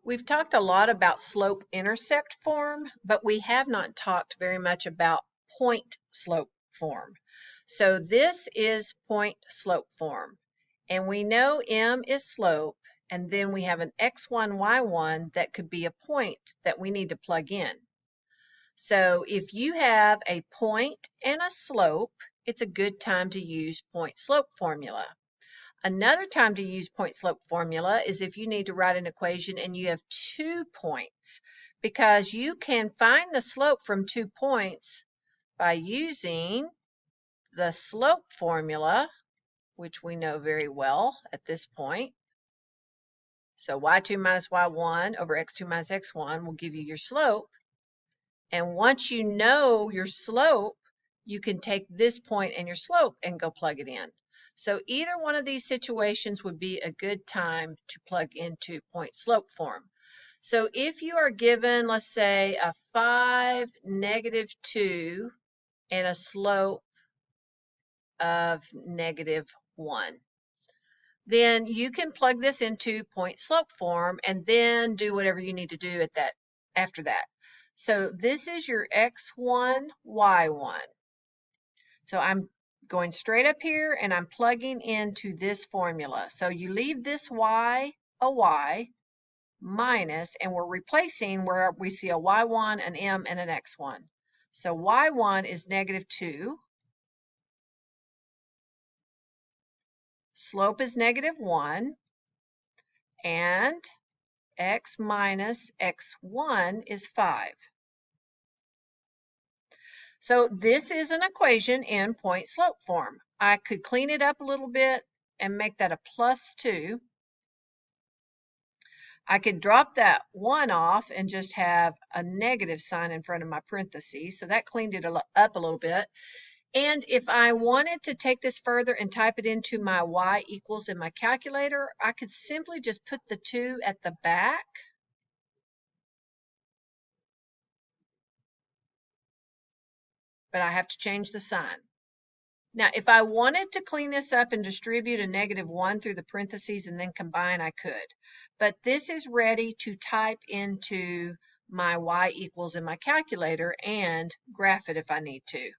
We've talked a lot about slope-intercept form, but we have not talked very much about point-slope form. So this is point-slope form, and we know M is slope, and then we have an x1, y1 that could be a point that we need to plug in. So if you have a point and a slope, it's a good time to use point-slope formula. Another time to use point-slope formula is if you need to write an equation and you have 2 points, because you can find the slope from 2 points by using the slope formula, which we know very well at this point. So y2 minus y1 over x2 minus x1 will give you your slope. And once you know your slope, you can take this point and your slope and go plug it in. So either one of these situations would be a good time to plug into point slope form. So if you are given, let's say, a 5, -2, and a slope of -1, then you can plug this into point slope form and then do whatever you need to do at that after that. So this is your x1, y1. So I'm going straight up here and I'm plugging into this formula. So you leave this y a y minus, and we're replacing where we see a y1, an m, and an x1. So y1 is -2. Slope is -1. And x minus x1 is 5. So this is an equation in point slope form. I could clean it up a little bit and make that a +2. I could drop that 1 off and just have a negative sign in front of my parentheses. So that cleaned it up a little bit. And if I wanted to take this further and type it into my y equals in my calculator, I could simply just put the 2 at the back. But I have to change the sign. Now, if I wanted to clean this up and distribute a -1 through the parentheses and then combine, I could. But this is ready to type into my y equals in my calculator and graph it if I need to.